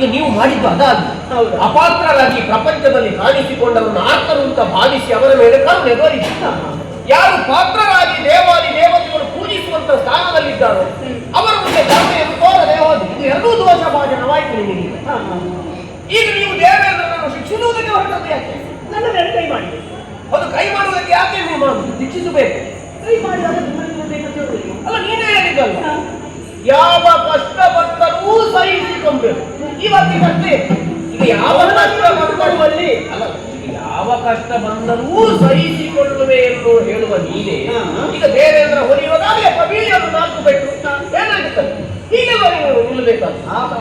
ಈಗ ನೀವು ಮಾಡಿದ್ದು ಅದಾಗಿ ಅಪಾತ್ರರಾಗಿ ಪ್ರಪಂಚದಲ್ಲಿ ಕಾಣಿಸಿಕೊಂಡವರನ್ನು ಆರ್ತರು ಅಂತ ಭಾವಿಸಿ ಅವರ ಮೇಲೆ ಕರುಣೆ ತೋರಿಸಿ ಯಾರು ಪಾತ್ರರಾಗಿ ದೇವಾದಿ ದೇವತೆಗಳು ಪೂಜಿಸುವಂತ ಸ್ಥಾನದಲ್ಲಿದ್ದಾರೋ ಅವರ ಮುಂದೆ ಕರುಣೆಯನ್ನು ತೋರದೆ ಹೋದು ಇದು ಎರಡೂ ದೋಷ ಭಾಜನವಾಯಿತು ನಿಮಗೆ. ಈಗ ನೀವು ದೇವೇಂದ್ರನನ್ನು ಶಿಕ್ಷಿಸುವುದಕ್ಕೆ ಹೊರಟದ್ದು ಯಾಕೆ? ನನ್ನ ಮೇಲೆ ಕೈ ಮಾಡಿ ಅದು ಕೈ ಮಾಡುವುದಕ್ಕೆ ಯಾಕೆ ನೀವು ಮಾಡುದು? ಶಿಕ್ಷಿಸಬೇಕು. ಕೈ ಮಾಡಿದಾಗ ಅಲ್ಲ ನೀನೇ ಹೇಳಿದ್ದಲ್ಲ, ಯಾವ ಕಷ್ಟ ಬಂದರೂ ಸಹಿಸಿಕೊಳ್ಬೇಕು. ಇವತ್ತಿಗಷ್ಟೇ ಈಗ ಯಾವ ಕಷ್ಟ ಬಂದರುವಲ್ಲಿ ಅಲ್ಲ, ಯಾವ ಕಷ್ಟ ಬಂದರೂ ಸಹಿಸಿಕೊಳ್ಳುವೆ ಎಂದು ಹೇಳುವ ನೀನೇ ಈಗ ದೇವೇಂದ್ರ ಹೊಡೆಯುವುದಾಗಲೇ ಬೀಳಿಯನ್ನು 4 ಪೆಟ್ಟು ಏನಾಗುತ್ತದೆ? ಹೀಗೆ ನಿಲ್ಲಬೇಕಾದ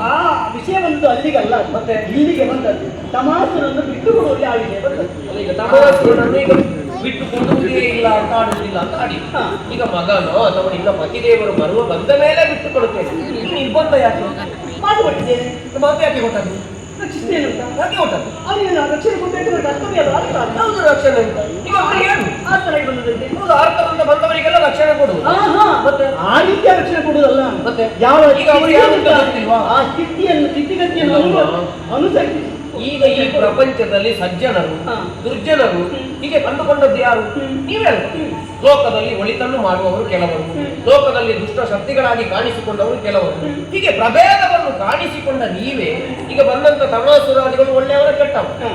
ಆ ವಿಷಯ ಬಂದು ಅಲ್ಲಿಗಲ್ಲ, ಮತ್ತೆ ಇಲ್ಲಿಗೆ ಬಂದದ್ದು ತಮಾಸನನ್ನು ಬಿಟ್ಟು ಕೊಡುವಲ್ಲಿ ಆಗಿದೆ ಬಂದದ್ದು. ಈಗ ತಮಾಸನನ್ನು ಈಗ ಬಿಟ್ಟು ಕೊಡುವುದೇ ಇಲ್ಲ ಅಂತ ಆಡುವುದಿಲ್ಲ ಅಂತ ಆಡಿ ಈಗ ಮಗನೋ ಅಥವಾ ನಿನ್ನ ಪತಿದೇವರು ಬಂದ ಮೇಲೆ ಬಿಟ್ಟು ಕೊಡುತ್ತೇನೆ. ನಿರ್ಬಂಧ ಯಾಕೆ ಮಾಡಿಕೊಟ್ಟಿದ್ದೇನೆ? ಮಾತು ಯಾಕೆ ಕೊಟ್ಟದ್ದು? ರಕ್ಷಿಸ್ತೇನೆ ಅಂತ ಯಾಕೆ ಕೊಟ್ಟದ್ದು? ಅವನಿಗೆ ರಕ್ಷಣೆ ಕೊಡಬೇಕು ಕರ್ತವ್ಯ ಅಲ್ಲ. ಯಾವುದು ರಕ್ಷಣೆ ಅಂತ ಈಗ ಅವರು ಏನು ಆ ತರ ಬಂದದಂತೆ ಹೌದು, ಆರ್ತರಿಂದ ಬಂದವರಿಗೆಲ್ಲ ರಕ್ಷಣೆ ಕೊಡುವುದು. ಮತ್ತೆ ಆ ರೀತಿಯ ರಕ್ಷಣೆ ಕೊಡುವುದಲ್ಲ, ಮತ್ತೆ ಯಾವ ಈಗ ಅವರು ಯಾರು ಅಂತ ಗೊತ್ತಿಲ್ವಾ? ಆ ಸ್ಥಿತಿಗತಿಯನ್ನು ಅನುಸರಿಸಿ ಈಗ ಈ ಪ್ರಪಂಚದಲ್ಲಿ ಸಜ್ಜನರು ದುರ್ಜನರು ಹೀಗೆ ಕಂಡುಕೊಂಡದ್ದು ಯಾರು? ನೀವೇ. ಲೋಕದಲ್ಲಿ ಒಳಿತನ್ನು ಮಾಡುವವರು ಕೆಲವರು, ಲೋಕದಲ್ಲಿ ದುಷ್ಟ ಶಕ್ತಿಗಳಾಗಿ ಕಾಣಿಸಿಕೊಂಡವರು ಕೆಲವರು, ಹೀಗೆ ಪ್ರಭೇದವನ್ನು ಕಾಣಿಸಿಕೊಂಡ ನೀವೇ ಈಗ ಬಂದಂತ ತಮಾಸುರಾದಿಗಳು ಒಳ್ಳೆಯವರ ಕೆಟ್ಟವರು.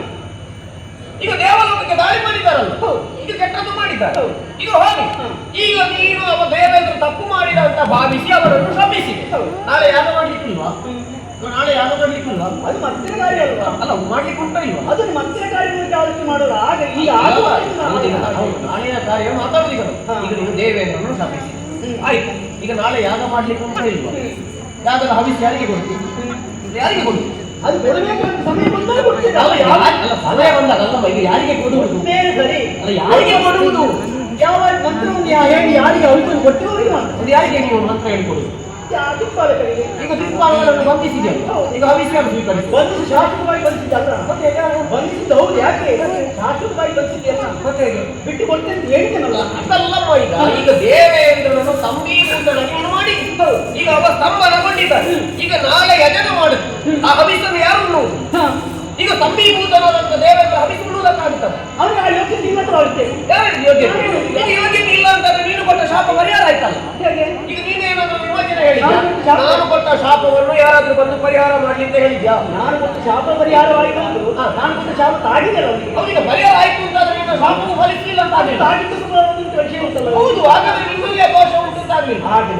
ಈಗ ದೇವಲೋಕಕ್ಕೆ ದಾಳಿ ಮಾಡಿದ್ದಾರಲ್ಲ, ಈಗ ಕೆಟ್ಟದ್ದು ಮಾಡಿದ್ದಾರೆ. ಈಗ ಹೋಗಿ ಈಗ ನೀನು ಅವ ದೇವೇಂದ್ರ ತಪ್ಪು ಮಾಡಿದ ಅಂತ ಭಾವಿಸಿ ಅವರನ್ನು ಶ್ರಮಿಸಿ ನಾಳೆ ಯಾರು ಮಾಡ್ಲಿಕ್ಕಿಲ್ವಾ? ನಾಳೆ ಯಾರು ಮಾಡ್ಲಿಕ್ಕಿಲ್ವಾ? ಅದು ಮತ್ತಿನ ಕಾರ್ಯ ಅಲ್ವಾ? ಅಲ್ಲ, ಮಾಡ್ಲಿಕ್ಕೆ ಉಂಟ ಇಲ್ವಾ? ಅದನ್ನು ಮತ್ತಿನ ಕಾರ್ಯಗಳಿಗೆ ಆಲೋಚನೆ ಮಾಡೋದು. ಆಗ ಈಗ ನಾಳೆಯ ಕಾರ್ಯ ಮಾತಾಡುದಿಲ್ಲ. ಈಗ ನೀವು ದೇವೇಂದ್ರನ್ನು ಶ್ರಮಿಸಿ ಆಯ್ತು. ಈಗ ನಾಳೆ ಯಾಗ ಮಾಡ್ಲಿಕ್ಕೆ ಉಂಟ ಇಲ್ವಾ? ಯಾಗದ ಹವಿಸ್ ಯಾರಿಗೆ ಕೊಡ್ತೀವಿ? ಯಾರಿಗೆ ಕೊಡ್ತೀವಿ? ಅದು ಕೊಡಬೇಕಂತ ಸಮಯ ಬಂದಾಗ ಕೊಡ್ತೀವಿ. ಅಲ್ಲ, ಸಮಯ ಬಂದಾಗ ಅಲ್ಲಮ್ಮ, ಈಗ ಯಾರಿಗೆ ಕೊಡುವುದು? ಬೇರೆ ಸರಿ, ಅಲ್ಲ, ಯಾರಿಗೆ ಕೊಡುವುದು? ಯಾವ ಮಂತ್ರವನ್ನು ಹೇಳಿ ಯಾರಿಗೆ ಔಷಧ ಕೊಟ್ಟಿರೋರಿಗೆ ಮಾತ್ರ. ಯಾರಿಗೆ ನೀವು ಮಂತ್ರ ಹೇಳಿಕೊಡುದು? ದಿಕ್ಪಾಲಕರಿಗೆ. ಈಗ ದಿಕ್ಪಾಲಕರನ್ನು ಬಂಧಿಸಿದೆಯಲ್ಲ, ಈಗ ಹವಿಸ್ಯಾರು ಸ್ವೀಕರಿಸಿ ಬಂಧಿಸಿ ಶಾಶ್ವತವಾಗಿ ಬಂಧಿಸಿದ್ದಲ್ಲ. ಮತ್ತೆ ಬಂಧಿಸಿದ್ದು ಹೌದು, ಯಾಕೆ ಶಾಶ್ವತವಾಗಿ ಬಂಧಿಸಿದೆಯಲ್ಲ, ಮತ್ತೆ ಬಿಟ್ಟು ಕೊಟ್ಟೆ ಅಂತ ಹೇಳಿದ್ದೇನಲ್ಲ. ಅದಲ್ಲಮ್ಮ, ಈಗ ದೇವೇಂದ್ರನನ್ನು ಸಂಬೀಭೂತನಾಗಿ ಮಾಡಿ ಈಗ ಅವ ಸ್ತಂಭನಗೊಂಡಿದ್ದಾರೆ. ಈಗ ನಾಳೆ ಯಜನ ಮಾಡುದು ಆ ಹವಿಸನ್ನು ಯಾರು ಉಣ್ಣುವುದು? ಈಗ ಸಂಬೀಭೂತನಾದಂತ ದೇವೇಂದ್ರ ಹವಿಸುವುದಕ್ಕಾಗುತ್ತದೆ. ಅವನಿಗೆ ಆ ಯೋಗ್ಯತೆ ನಿಮ್ಮ ಹತ್ರ ಆಗುತ್ತೆ. ಯಾರು ಯೋಗ್ಯತೆ? ಈಗ ಯೋಗ್ಯತೆ ಇಲ್ಲ ಅಂತಂದ್ರೆ ನೀನು ಕೊಟ್ಟ ಶಾಪ ಪರಿಹಾರ ಆಯ್ತಲ್ಲ. ಹೇಗೆ? ಈಗ ನೀನೇನಾದ್ರೂ ವಿಮೋಚನೆ ಹೇಳಿದ್ಯಾ? ನಾನು ಕೊಟ್ಟ ಶಾಪವನ್ನು ಯಾರಾದ್ರೂ ಬಂದು ಪರಿಹಾರ ಮಾಡ್ಲಿ ಅಂತ ಹೇಳಿದ್ಯಾ? ನಾನು ಕೊಟ್ಟ ಶಾಪ ಪರಿಹಾರವಾಯಿತು. ನಾನು ಕೊಟ್ಟ ಶಾಪ ತಾಗಿದ್ದಲ್ಲ ಅವನಿಗೆ ಪರಿಹಾರ ಆಯ್ತು ಅಂತಂದ್ರೆ ನಿನ್ನ ಶಾಪವು ಫಲಿಸಲಿಲ್ಲ ಅಂತ ತಾಗಿದ್ದು ವಿಷಯ ಉಂಟಲ್ಲ. ಹೌದು, ಹಾಗಾದ್ರೆ ನಿಮ್ಮಲ್ಲೇ ದೋಷ ಉಂಟು ಅಂತಾಗ್ಲಿಲ್ಲ. ಹಾಗೆ